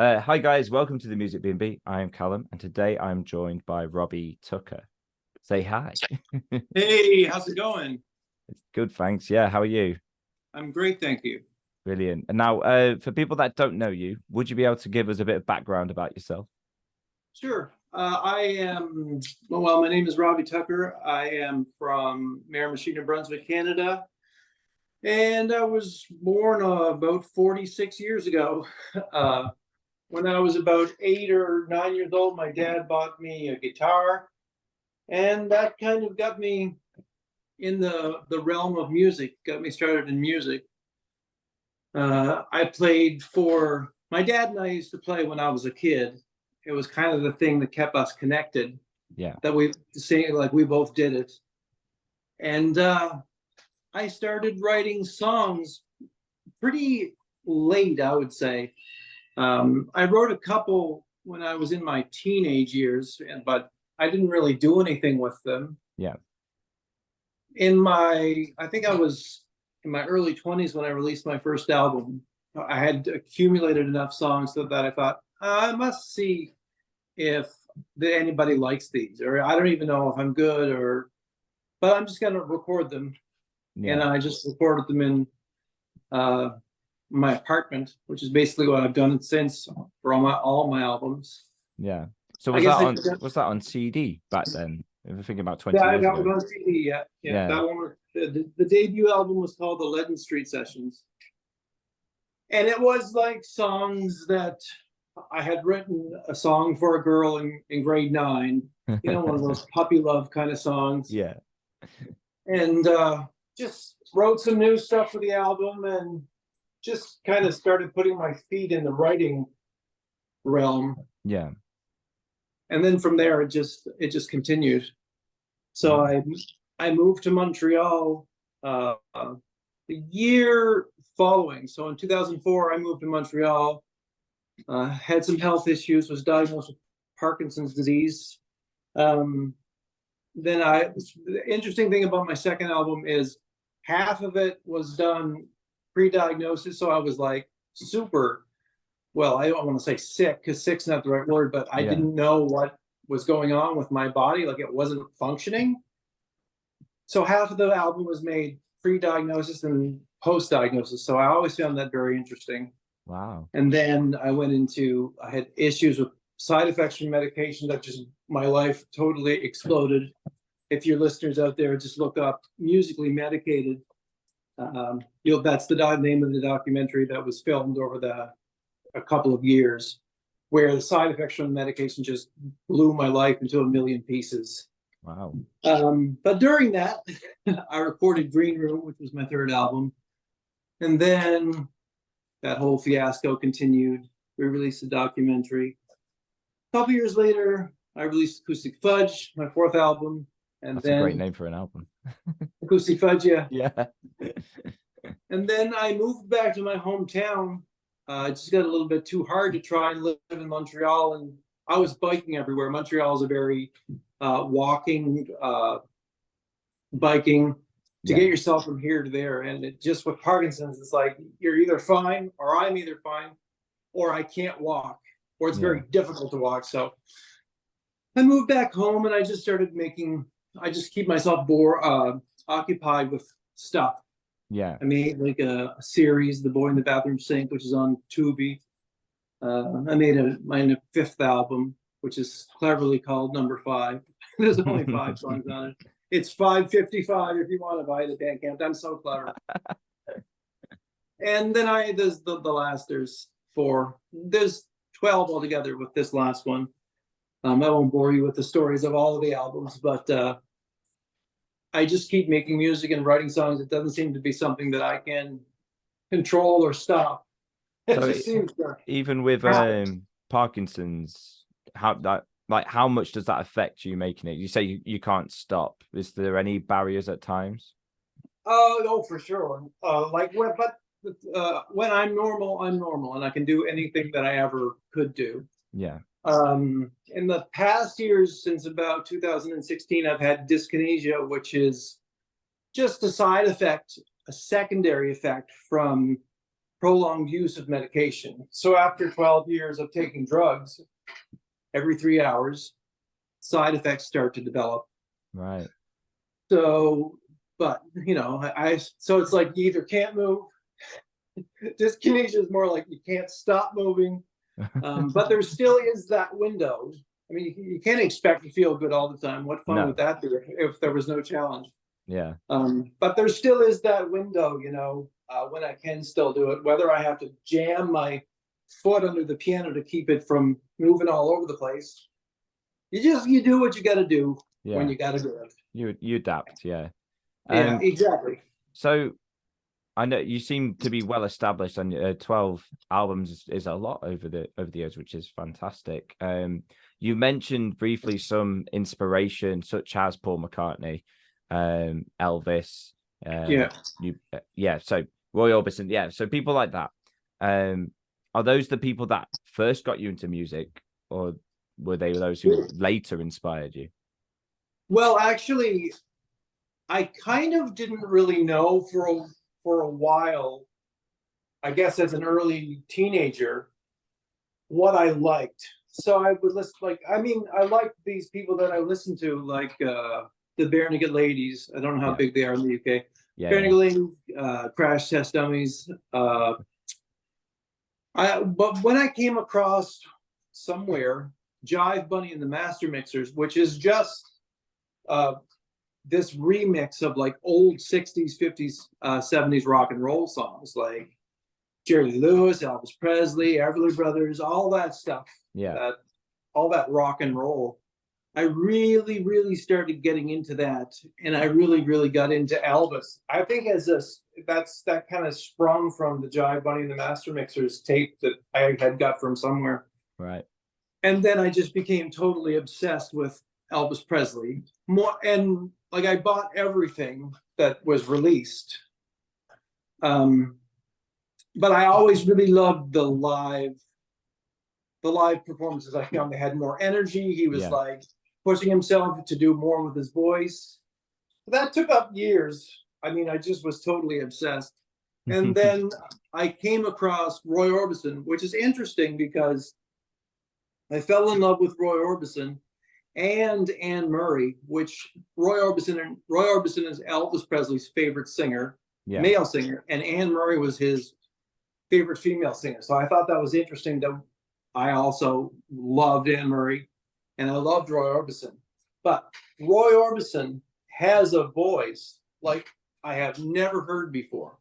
Hi guys, welcome to the Music B&B. I am Callum, and today I'm joined by Robbie Tucker. Say hi. Hey, how's it going? It's good, thanks. Yeah, how are you? I'm great, thank you. Brilliant. And now, for people that don't know you, would you be able to give us a bit of background about yourself? Sure. My name is Robbie Tucker. I am from Miramichi, New Brunswick, Canada. And I was born about 46 years ago. Uh, when I was about 8 or 9 years old, my dad bought me a guitar. And that kind of got me in the realm of music, got me started in music. I played for my dad and I used to play when I was a kid. It was kind of the thing that kept us connected. Yeah. That we say like we both did it, and I started writing songs pretty late, I would say. I wrote a couple when I was in my teenage years, but I didn't really do anything with them. Yeah. I think I was in my early 20s when I released my first album. I had accumulated enough songs so that I thought, I must see if anybody likes these, or I don't even know if I'm good, but I'm just going to record them. Yeah. And I just recorded them in my apartment, which is basically what I've done since for all my albums. Yeah. So I was guess that on CD back then? If we're thinking about 20 yeah, years that was ago. on CD. Yeah, Yeah. that one. The debut album was called the Leaden Street Sessions, and it was like songs that I had written a song for a girl in grade 9. One of those puppy love kind of songs. Yeah. And just wrote some new stuff for the album, and just kind of started putting my feet in the writing realm. Yeah. And then from there, it just continued. So I moved to Montreal the year following. So in 2004, I moved to Montreal. Had some health issues. Was diagnosed with Parkinson's disease. Then the interesting thing about my second album is half of it was done pre-diagnosis. So I was like super, well, I don't want to say sick because sick's not the right word, but I didn't know what was going on with my body. Like it wasn't functioning. So half of the album was made pre-diagnosis and post-diagnosis. So I always found that very interesting. Wow. And then I had issues with side effects from medication that just, my life totally exploded. If your listeners out there, just look up Musically Medicated. That's the name of the documentary that was filmed over a couple of years, where the side effects from medication just blew my life into a million pieces. Wow. But during that, I recorded Green Room, which was my third album. And then that whole fiasco continued. We released a documentary. A couple years later, I released Acoustic Fudge, my fourth album. And That's a great name for an album. Acoustic Fudge, yeah. Yeah. And then I moved back to my hometown. It just got a little bit too hard to try and live in Montreal. And I was biking everywhere. Montreal is a very walking, biking to get yourself from here to there. And it just with Parkinson's, it's like you're either fine, or I'm either fine, or I can't walk, or it's very difficult to walk. So I moved back home, and I just started I just keep myself occupied with stuff. Yeah. I made like a series, The Boy in the Bathroom Sink, which is on Tubi. I made my fifth album, which is cleverly called Number 5. There's only 5 songs on it. It's 555 if you want to buy the Bandcamp. I'm so clever. And then there's the last, there's 4. There's 12 altogether with this last one. I won't bore you with the stories of all of the albums, but I just keep making music and writing songs. It doesn't seem to be something that I can control or stop. Even with Parkinson's, how much does that affect you making it? You say you can't stop. Is there any barriers at times? Oh, for sure. When I'm normal, and I can do anything that I ever could do. Yeah. In the past years, since about 2016, I've had dyskinesia, which is just a side effect, a secondary effect from prolonged use of medication. So after 12 years of taking drugs every 3 hours, side effects start to develop. Right. So, but you know, so it's like you either can't move. Dyskinesia is more like you can't stop moving. But there still is that window. I mean, you can't expect to feel good all the time. What fun would that be if there was no challenge? Yeah. But there still is that window, you know, when I can still do it, whether I have to jam my foot under the piano to keep it from moving all over the place. You do what you got to do when you got to do it. You adapt, yeah. Yeah, exactly. So I know you seem to be well established, and 12 albums is a lot over the years, which is fantastic. You mentioned briefly some inspiration, such as Paul McCartney, Elvis. So Roy Orbison, so people like that. Are those the people that first got you into music, or were they those who later inspired you? Well, actually, I kind of didn't really know for a while, I guess as an early teenager, what I liked. So I would listen, I liked these people that I listened to, like the Bare Naked Ladies. I don't know how big they are in the UK. Bare Naked Ladies, Crash Test Dummies. But when I came across somewhere Jive Bunny and the Master Mixers, which is just this remix of like old 60s, 50s, 70s rock and roll songs, like Jerry Lewis, Elvis Presley, Everly Brothers, all that stuff. Yeah. All that rock and roll. I really, really started getting into that, and I really, really got into Elvis. I think that kind of sprung from the Jive Bunny and the Master Mixers tape that I had got from somewhere. Right. And then I just became totally obsessed with Elvis Presley. I bought everything that was released. But I always really loved the live performances. I found they had more energy. He was like pushing himself to do more with his voice. That took up years. I mean, I just was totally obsessed. And then I came across Roy Orbison, which is interesting because I fell in love with Roy Orbison and Anne Murray, which Roy Orbison is Elvis Presley's favorite singer, male singer, and Anne Murray was his favorite female singer. So I thought that was interesting that I also loved Anne Murray and I loved Roy Orbison. But Roy Orbison has a voice like I have never heard before.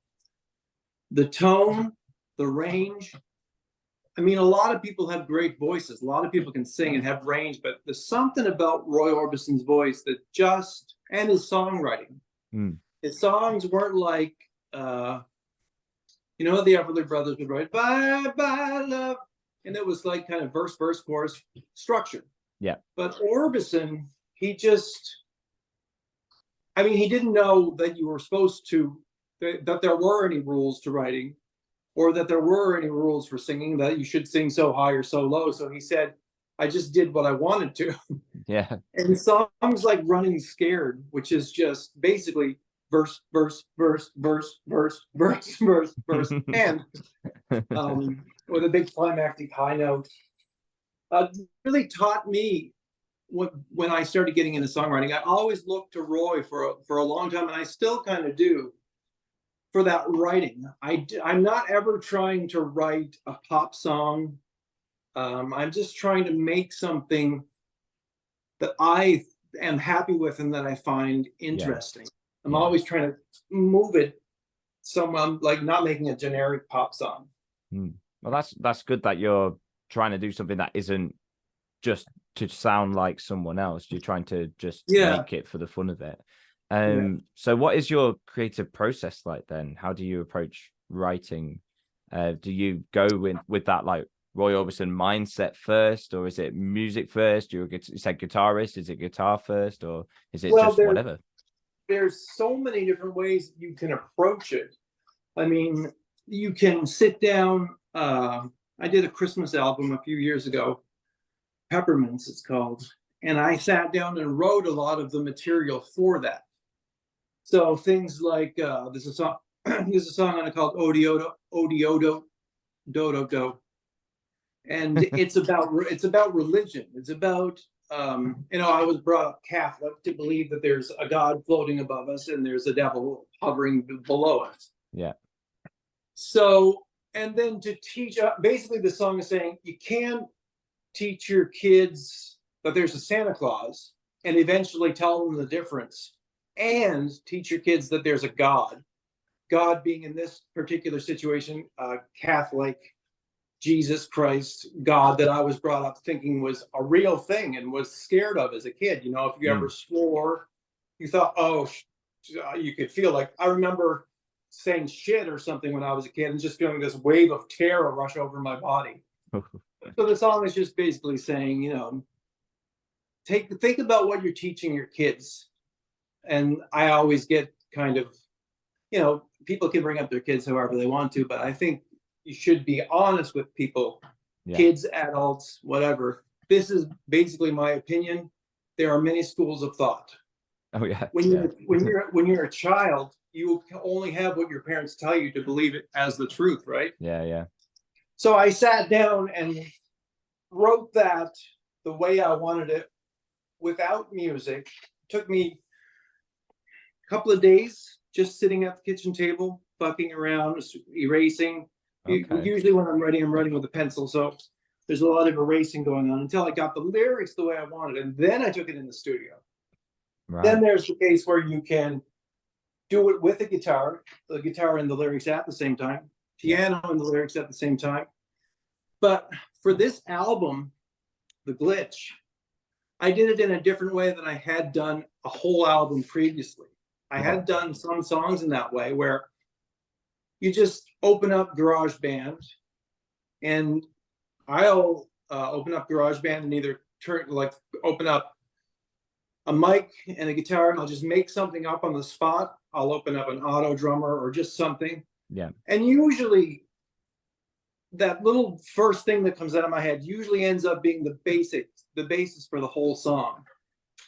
The tone, the range. I mean, a lot of people have great voices. A lot of people can sing and have range, but there's something about Roy Orbison's voice that and his songwriting. His songs weren't like, the Everly Brothers would write, bye, bye, love. And it was like kind of verse, chorus structure. Yeah. But Orbison, he didn't know that you were supposed to, that there were any rules to writing, or that there were any rules for singing, that you should sing so high or so low. So he said, I just did what I wanted to. Yeah. And songs like Running Scared, which is just basically verse, and with a big climactic high note, really taught me when I started getting into songwriting. I always looked to Roy for a long time, and I still kind of do, for that writing. I'm not ever trying to write a pop song. I'm just trying to make something that I am happy with and that I find interesting. I'm always trying to move it somewhere, like not making a generic pop song. Well, that's good that you're trying to do something that isn't just to sound like someone else. You're trying to just make it for the fun of it. So what is your creative process like then? How do you approach writing? Do you go with that like Roy Orbison mindset first, or is it music first? You said guitarist. Is it guitar first, or is it just whatever? There's so many different ways you can approach it. I mean, you can sit down. I did a Christmas album a few years ago, Peppermints it's called, and I sat down and wrote a lot of the material for that. So things like there's a song there's a song on it called Odiodo, Odiodo, Dodo Do. And it's about religion. It's about, I was brought up Catholic to believe that there's a God floating above us and there's a devil hovering below us. Yeah. So, and then to teach, basically the song is saying you can't teach your kids that there's a Santa Claus and eventually tell them the difference, and teach your kids that there's a God. God being in this particular situation, Catholic, Jesus Christ, God that I was brought up thinking was a real thing and was scared of as a kid. You know, if you ever swore, you thought, you could feel like, I remember saying shit or something when I was a kid and just feeling this wave of terror rush over my body. So the song is just basically saying, think about what you're teaching your kids. And I always get kind of, people can bring up their kids however they want to, but I think you should be honest with people, kids, adults, whatever. This is basically my opinion. There are many schools of thought. Oh yeah. When you're a child, you only have what your parents tell you to believe it as the truth, right? Yeah, yeah. So I sat down and wrote that the way I wanted it without music. It took me a couple of days just sitting at the kitchen table, fucking around, erasing. Okay. Usually when I'm writing with a pencil. So there's a lot of erasing going on until I got the lyrics the way I wanted. And then I took it in the studio. Right. Then there's the case where you can do it with the guitar and the lyrics at the same time, piano and the lyrics at the same time. But for this album, The Glitch, I did it in a different way than I had done a whole album previously. I had done some songs in that way where you just open up GarageBand, and I'll open up GarageBand and either open up a mic and a guitar, and I'll just make something up on the spot. I'll open up an auto drummer or just something. Yeah. And usually that little first thing that comes out of my head usually ends up being the basis for the whole song.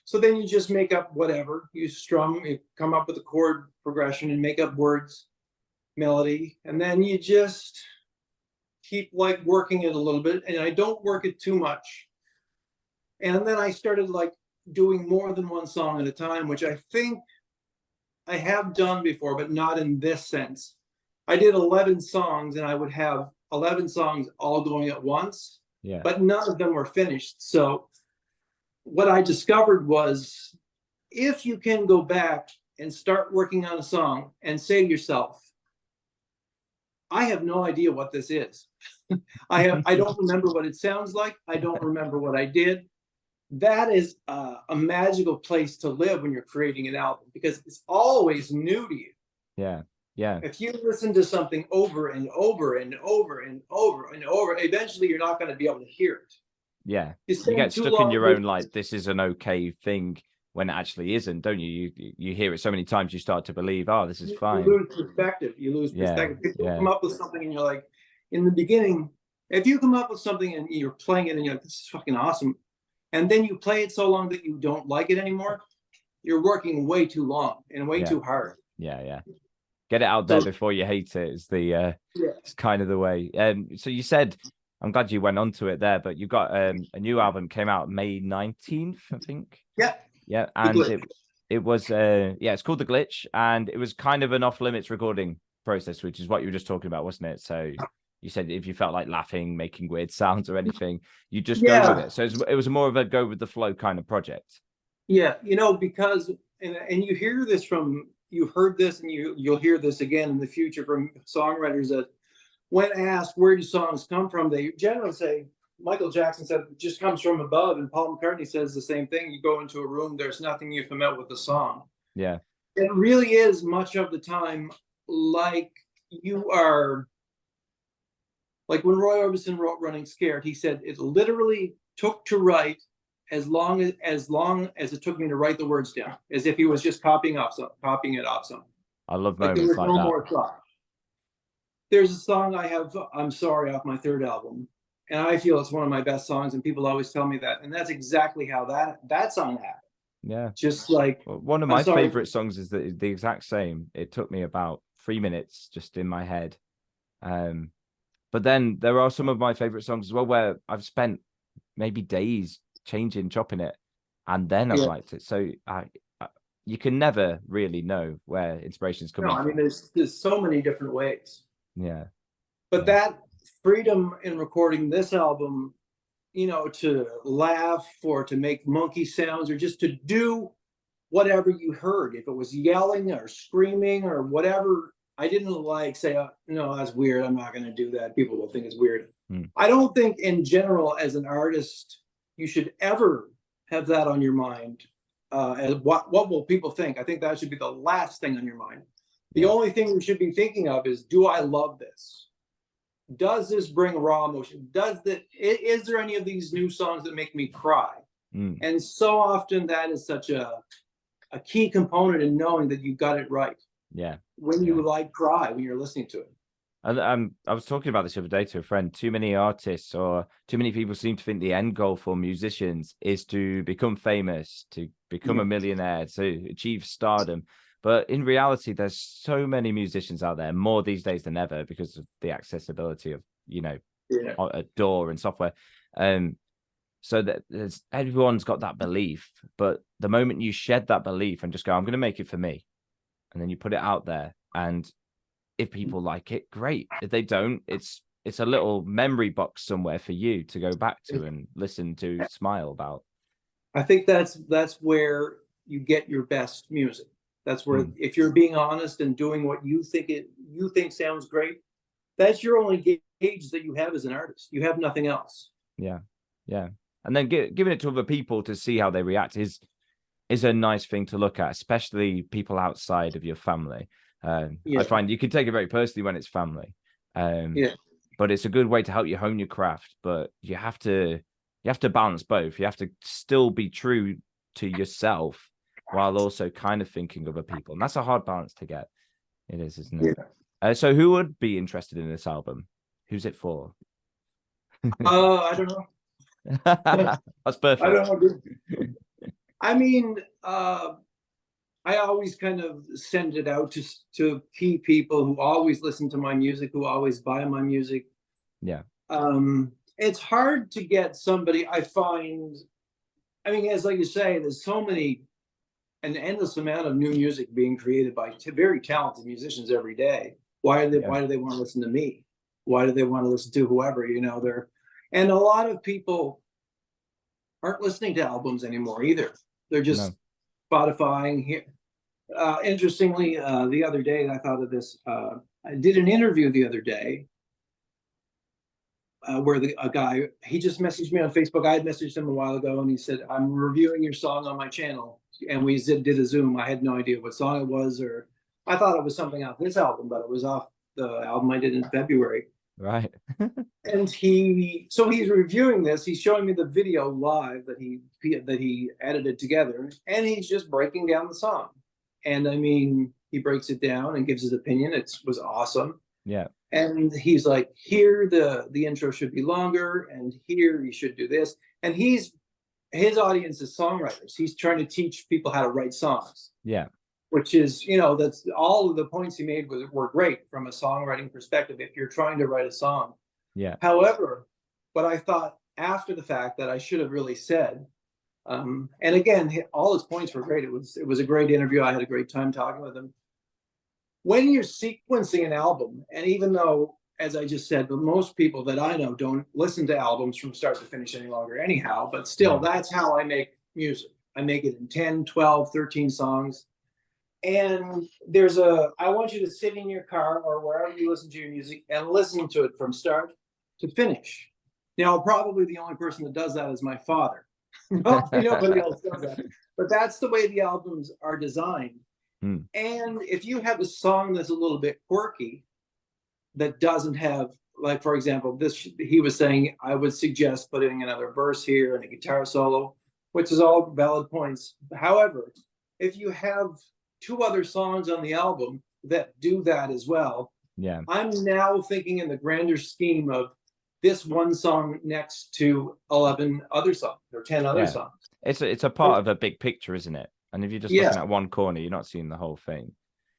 So then you just make up whatever. You strum, you come up with a chord progression and make up words, melody, and then you just keep working it a little bit. And I don't work it too much. And then I started doing more than one song at a time, which I think I have done before, but not in this sense. I did 11 songs, and I would have 11 songs all going at once, but none of them were finished. So what I discovered was, if you can go back and start working on a song and say to yourself, I have no idea what this is. I don't remember what it sounds like. I don't remember what I did. That is a magical place to live when you're creating an album, because it's always new to you. Yeah. Yeah. If you listen to something over and over and over and over and over, eventually you're not going to be able to hear it. Yeah. You get stuck in your own, this is an okay thing, when it actually isn't, don't you? You hear it so many times, you start to believe, oh, this is fine. You lose perspective. If you come up with something and you're in the beginning, if you come up with something and you're playing it and you're like, this is fucking awesome, and then you play it so long that you don't like it anymore, you're working way too long and way too hard. Yeah. Get it out there before you hate it is it's kind of the way. So you said, I'm glad you went on to it there, but you got a new album came out May 19th, I think. Yeah. And it was it's called The Glitch, and it was kind of an off limits recording process, which is what you were just talking about, wasn't it? So you said if you felt like laughing, making weird sounds or anything, you just go with it. So it was more of a go with the flow kind of project. Yeah, because and you hear this you've heard this, and you'll hear this again in the future from songwriters that when asked where do songs come from, they generally say, Michael Jackson said it just comes from above, and Paul McCartney says the same thing. You go into a room, there's nothing you come out with the song. Yeah. It really is much of the time you are, when Roy Orbison wrote Running Scared, he said it literally took to write as long as it took me to write the words down, as if he was just copying it off something. I love moments like that. More thought. There's a song I have, I'm Sorry, off my third album, and I feel it's one of my best songs, and people always tell me that, and that's exactly how that song happened. Yeah, just one of my favorite songs is the exact same. It took me about 3 minutes just in my head. But then there are some of my favorite songs as well where I've spent maybe days chopping it, and then I've liked it. So you can never really know where inspiration's coming from. I mean, there's so many different ways. Yeah. But that freedom in recording this album, you know, to laugh or to make monkey sounds or just to do whatever you heard, if it was yelling or screaming or whatever, I didn't like say, oh, no, that's weird. I'm not going to do that. People will think it's weird. I don't think in general, as an artist, you should ever have that on your mind. As what will people think? I think that should be the last thing on your mind. The only thing you should be thinking of is, do I love this? Does this bring raw emotion? Is there any of these new songs that make me cry? And so often that is such a key component in knowing that you got it right. Yeah. When you cry when you're listening to it. And I was talking about this the other day to a friend. Too many artists or too many people seem to think the end goal for musicians is to become famous, to become a millionaire, to achieve stardom. But in reality, there's so many musicians out there, more these days than ever, because of the accessibility of, you know, a DAW and software. So that everyone's got that belief. But the moment you shed that belief and just go, I'm going to make it for me, and then you put it out there, and if people like it, great. If they don't, it's a little memory box somewhere for you to go back to and listen to, smile about. I think that's where you get your best music. That's where, if you're being honest and doing what you think sounds great, that's your only gauge that you have as an artist. You have nothing else. Yeah. And then giving it to other people to see how they react is a nice thing to look at, especially people outside of your family. I find you can take it very personally when it's family. But it's a good way to help you hone your craft. But you have to balance both. You have to still be true to yourself while also kind of thinking of other people. And that's a hard balance to get. It is, isn't it? So who would be interested in this album? Who's it for? I don't know. That's perfect. I don't know. I mean, I always kind of send it out to key people who always listen to my music, who always buy my music. Yeah. It's hard to get somebody, I find. I mean, as like you say, there's an endless amount of new music being created by very talented musicians every day. Why do they want to listen to me? Why do they want to listen to whoever? You know, and a lot of people aren't listening to albums anymore either. They're just Spotifying here. Interestingly, the other day, I thought of this. I did an interview the other day where a guy, he just messaged me on Facebook. I had messaged him a while ago, and he said, I'm reviewing your song on my channel. And we did a Zoom. I had no idea what song it was, or I thought it was something off this album, but it was off the album I did in February. Right. And he's reviewing this. He's showing me the video live that he edited together, and he's just breaking down the song. And I mean, he breaks it down and gives his opinion. It was awesome. Yeah. And he's like, here the intro should be longer, and here you should do this. And his audience is songwriters. He's trying to teach people how to write songs. Yeah. Which is, you know, that's all of the points he made were great from a songwriting perspective if you're trying to write a song. Yeah. However, what I thought after the fact that I should have really said, and again, all his points were great. It was a great interview. I had a great time talking with him. When you're sequencing an album, and even though, as I just said, but most people that I know don't listen to albums from start to finish any longer anyhow, but still, that's how I make music. I make it in 10, 12, 13 songs. And I want you to sit in your car or wherever you listen to your music and listen to it from start to finish. Now, probably the only person that does that is my father. Nobody else does that. But that's the way the albums are designed. And if you have a song that's a little bit quirky, that doesn't have, like, for example, he was saying, I would suggest putting another verse here and a guitar solo, which is all valid points. However, if you have 2 other songs on the album that do that as well. Yeah. I'm now thinking in the grander scheme of this one song next to 11 other songs or 10 other songs. It's a part of a big picture, isn't it? And if you're just looking at one corner, you're not seeing the whole thing.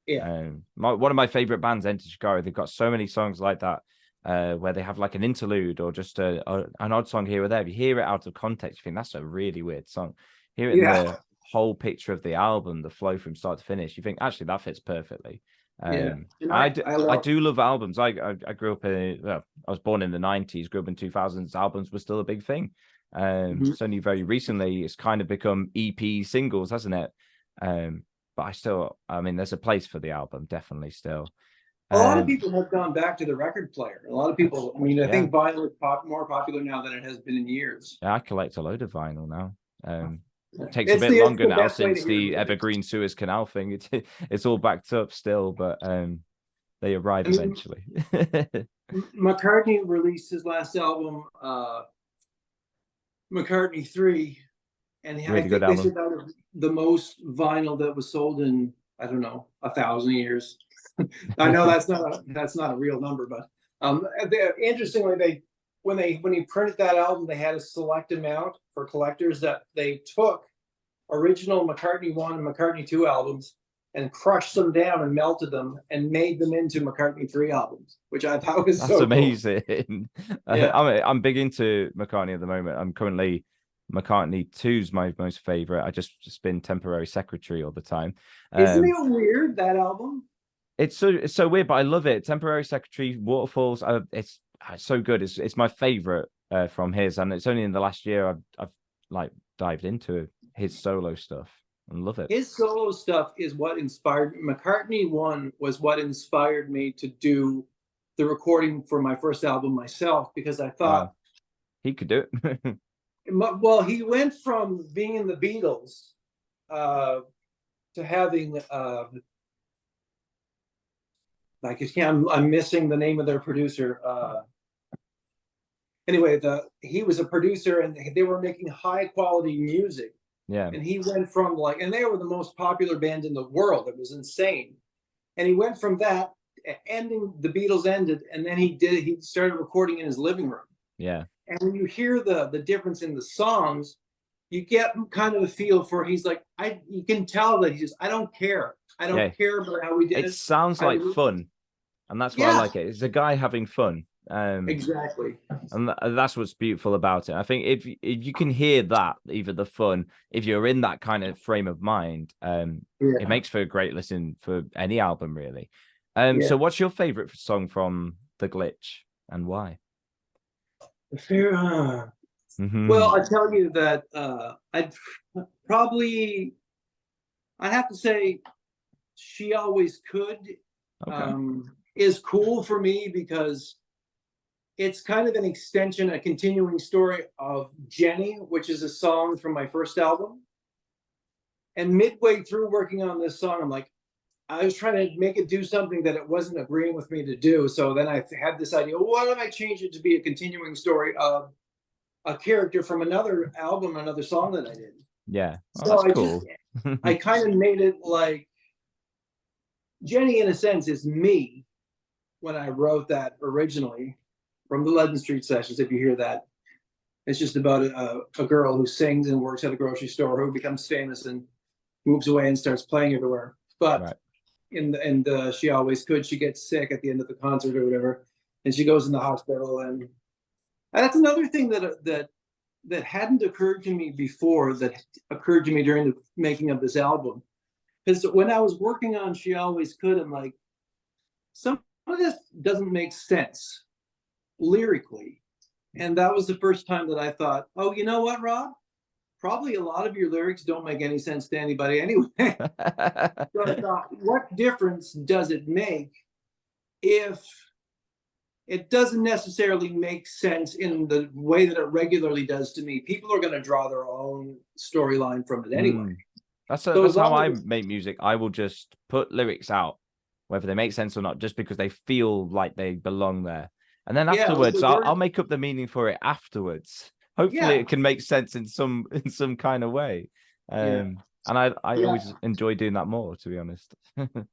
Yeah. One of my favorite bands, Enter Shikari, they've got so many songs like that, where they have like an interlude or just an odd song here or there. If you hear it out of context, you think that's a really weird song. Hear it in the whole picture of the album, the flow from start to finish, you think actually that fits perfectly. I do love albums. I grew up I was born in the 90s, grew up in 2000s. Albums were still a big thing. It's only very recently it's kind of become EP singles, hasn't it? But I mean, there's a place for the album, definitely still. A lot of people have gone back to the record player. A lot of people, I mean, I think vinyl is more popular now than it has been in years. Yeah, I collect a load of vinyl now. It takes a bit longer now since the Evergreen Suez Canal thing. It's all backed up still, but they arrive eventually. McCartney released his last album, McCartney 3, and I think they said that was the most vinyl that was sold in, I don't know, 1,000 years. I know that's not a real number, but interestingly, when he printed that album, they had a select amount for collectors that they took original McCartney 1 and McCartney 2 albums and crushed them down and melted them and made them into McCartney 3 albums, which I thought was so amazing. Cool. I'm big into McCartney at the moment. I'm currently McCartney 2's my most favorite. I just been temporary secretary all the time. Isn't it weird, that album? It's so weird, but I love it. Temporary Secretary, Waterfalls. It's so good. It's my favorite from his, and it's only in the last year I've like dived into his solo stuff and love it. His solo stuff is what inspired McCartney 1 was what inspired me to do the recording for my first album myself, because I thought he could do it. Well, he went from being in the Beatles to having I'm missing the name of their producer. Anyway, he was a producer and they were making high quality music. Yeah. And he went from and they were the most popular band in the world. It was insane. And he went from that, the Beatles ended, and then he started recording in his living room. Yeah. And when you hear the difference in the songs, you get kind of a feel for, he's like, you can tell that I don't care. I don't care about how we did it. It sounds like fun. And that's why I like it. It's a guy having fun. Exactly. And that's what's beautiful about it. I think if you can hear that, even the fun, if you're in that kind of frame of mind, it makes for a great listen for any album, really. So what's your favorite song from The Glitch and why? Well, I tell you that I'd have to say She Always Could. Is cool for me because it's kind of an extension, a continuing story of Jenny, which is a song from my first album. And midway through working on this song, I was trying to make it do something that it wasn't agreeing with me to do. So then I had this idea, why don't I change it to be a continuing story of a character from another album, another song that I did. Yeah. So that's cool. I kind of made it like Jenny, in a sense, is me when I wrote that originally from the Legend Street Sessions. If you hear that, it's just about a girl who sings and works at a grocery store who becomes famous and moves away and starts playing everywhere. But in She Always Could, she gets sick at the end of the concert or whatever, and she goes in the hospital. And that's another thing that hadn't occurred to me before, that occurred to me during the making of this album. Because when I was working on She Always Could, I'm like, some of this doesn't make sense lyrically. And that was the first time that I thought, oh, you know what, Rob? Probably a lot of your lyrics don't make any sense to anybody anyway. So I thought, what difference does it make if it doesn't necessarily make sense in the way that it regularly does to me? People are going to draw their own storyline from it anyway. That's how I make music. I will just put lyrics out, whether they make sense or not, just because they feel like they belong there. And then afterwards, I'll make up the meaning for it afterwards. Hopefully it can make sense in some kind of way. And I always enjoy doing that more, to be honest.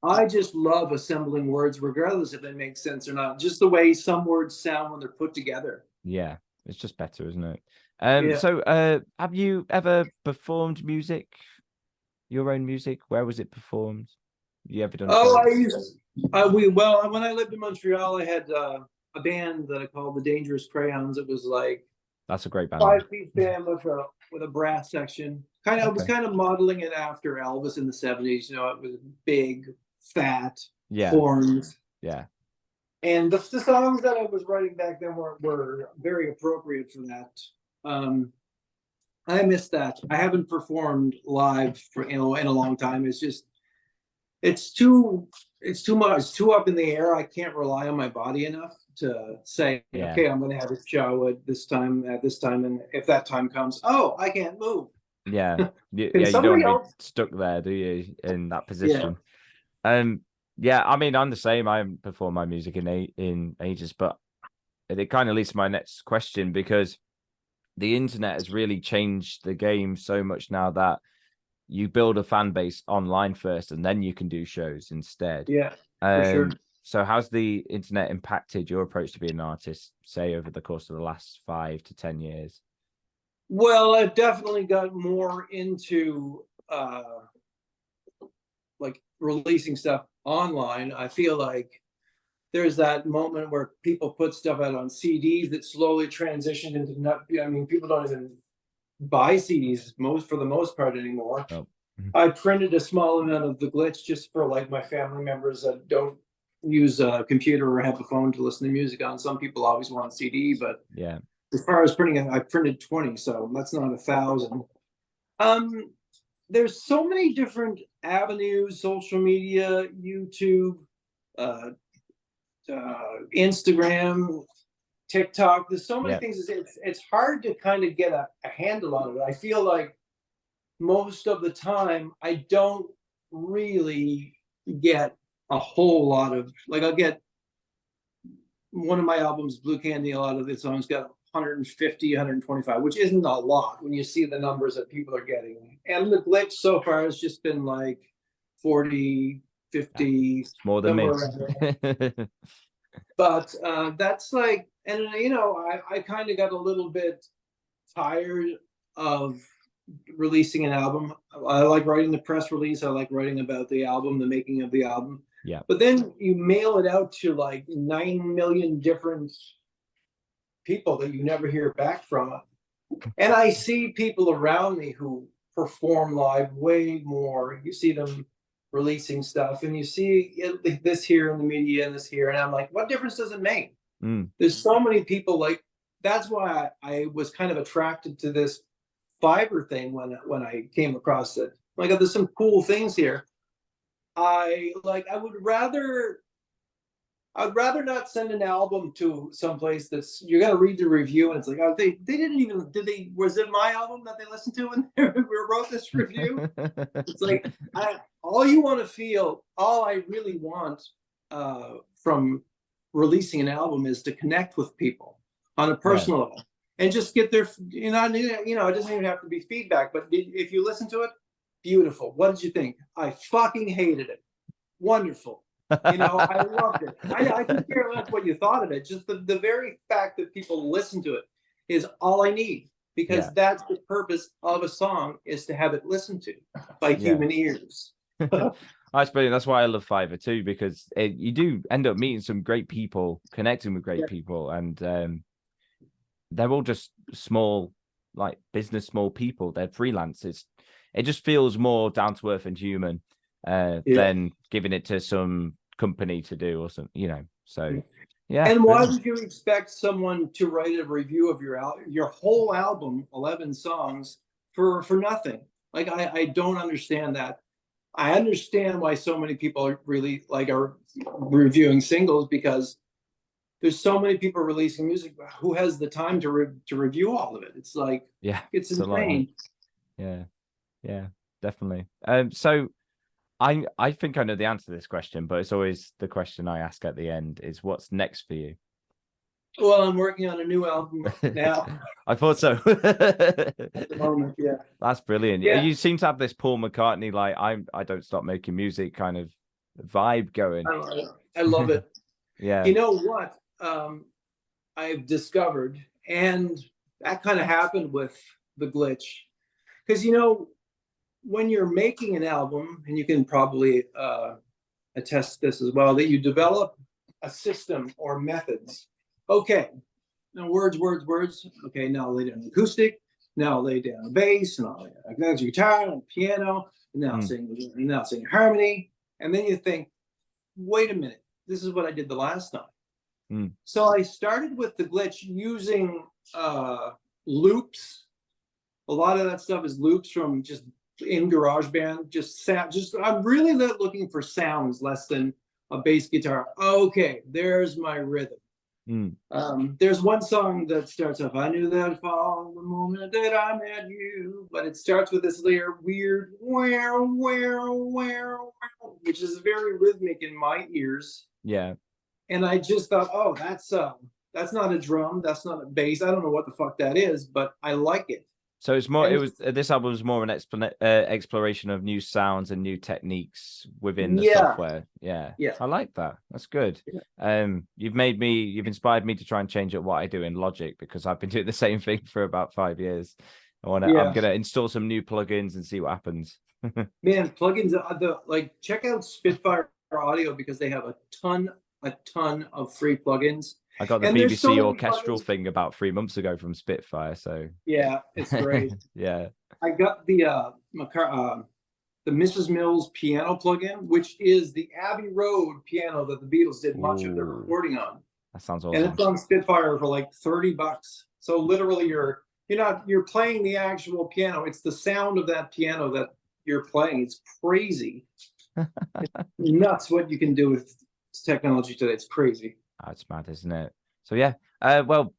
I just love assembling words, regardless if they make sense or not. Just the way some words sound when they're put together. Yeah, it's just better, isn't it? So have you ever performed music? Your own music? Where was it performed? You ever done Oh, shows? when I lived in Montreal, I had a band that I called the Dangerous Crayons. It was like That's a great band name. 5 piece band with a brass section. I was Okay. kind of modeling it after Elvis in the 70s. You know, it was big, fat, Yeah. horns. Yeah. And the songs that I was writing back then were very appropriate for that. I miss that. I haven't performed live for in a long time. It's just it's too much. It's too up in the air. I can't rely on my body enough to say, Yeah. okay, I'm going to have a show at this time, and if that time comes, oh, I can't move. Yeah. Can Yeah, you don't somebody want to be else? stuck there, do you, in that Yeah, position? Yeah, I mean, I'm the same. I haven't performed my music in ages, but it kind of leads to my next question, because the internet has really changed the game so much now that you build a fan base online first and then you can do shows instead. yeah, for sure. So how's the internet impacted your approach to being an artist, say over the course of the last 5 to 10 years? Well, I've definitely got more into like releasing stuff online. I feel like there's that moment where people put stuff out on CDs that slowly transitioned into not. I mean, people don't even buy CDs for the most part anymore. Oh. I printed a small amount of the glitch just for like my family members that don't use a computer or have a phone to listen to music on. Some people always want a CD, but Yeah. as far as printing, I printed 20, so that's not 1,000. There's so many different avenues: social media, YouTube, uh, Instagram, TikTok. There's so many Yeah. things. It's hard to kind of get a handle on it. I feel like most of the time I don't really get a whole lot of, like, I'll get one of my albums, Blue Candy, a lot of the songs got 150, 125, which isn't a lot when you see the numbers that people are getting. And the glitch so far has just been like 40, 50, It's more than me. But that's like, and I kind of got a little bit tired of releasing an album. I like writing the press release. I like writing about the album, the making of the album. Yeah. But then you mail it out to like 9 million different people that you never hear back from. And I see people around me who perform live way more. You see them releasing stuff, and you see this here in the media and this here. And I'm like, what difference does it make? There's so many people. Like, that's why I was kind of attracted to this Fiverr thing when I came across it. Like, there's some cool things here. I would rather not send an album to someplace that's, you're gonna read the review and it's like, oh, they didn't even, was it my album that they listened to when they wrote this review? It's like, all I really want from releasing an album is to connect with people on a personal level and just get their, it doesn't even have to be feedback, but if you listen to it, beautiful. What did you think? I fucking hated it. Wonderful. I loved it. I could care less what you thought of it. Just the very fact that people listen to it is all I need, because that's the purpose of a song, is to have it listened to by human ears. That's brilliant. That's why I love Fiverr too, because you do end up meeting some great people, connecting with great people, and they're all just small, like small people. They're freelancers. It just feels more down to earth and human than giving it to some company to do or something, So And why would you expect someone to write a review of your whole album, 11 songs, for nothing? Like, I don't understand that. I understand why so many people are reviewing singles, because there's so many people releasing music. Who has the time to review all of it? It's like, it's insane. Yeah, definitely. So I think I know the answer to this question, but it's always the question I ask at the end, is what's next for you? Well, I'm working on a new album now. I thought so. At the moment, yeah. That's brilliant. Yeah. You seem to have this Paul McCartney, like, I don't stop making music kind of vibe going. I love it. Yeah. You know what? I've discovered, and that kind of happened with the glitch, because when you're making an album, and you can probably attest to this as well, that you develop a system or methods. Okay, now words. Okay, now I'll lay down acoustic. Now I'll lay down a bass, and I'll lay down a guitar and a piano, and now sing harmony. And then you think, wait a minute, this is what I did the last time. So I started with the glitch using loops. A lot of that stuff is loops from just in GarageBand. Just I'm really looking for sounds less than a bass guitar. Okay, there's my rhythm. There's one song that starts off, I knew that fall the moment that I met you, but it starts with this weird wow, which is very rhythmic in my ears. Yeah. And I just thought, oh, that's not a drum, that's not a bass. I don't know what the fuck that is, but I like it. So it's more. This album was more an exploration of new sounds and new techniques within the software. Yeah, I like that. That's good. Yeah. You've inspired me to try and change up what I do in Logic, because I've been doing the same thing for about 5 years. I'm gonna install some new plugins and see what happens. Man, plugins. Check out Spitfire Audio, because they have a ton of free plugins. I got the BBC orchestral thing about 3 months ago from Spitfire, so yeah, it's great. Yeah, I got the Mrs. Mills piano plugin, which is the Abbey Road piano that the Beatles did much of their recording on. That sounds awesome. And it's on Spitfire for like $30. So literally, you're playing the actual piano. It's the sound of that piano that you're playing. It's crazy. It's nuts what you can do with technology today. It's crazy. That's mad, isn't it? So yeah, well,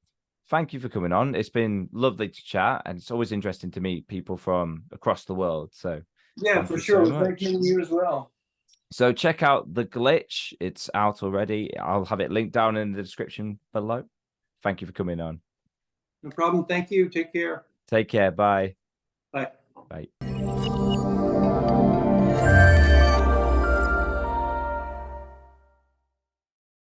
thank you for coming on. It's been lovely to chat, and it's always interesting to meet people from across the world. So yeah, for sure. Thank you as well. So check out The Glitch. It's out already. I'll have it linked down in the description below. Thank you for coming on. No problem. Thank you. Take care. Take care. Bye. Bye. Bye.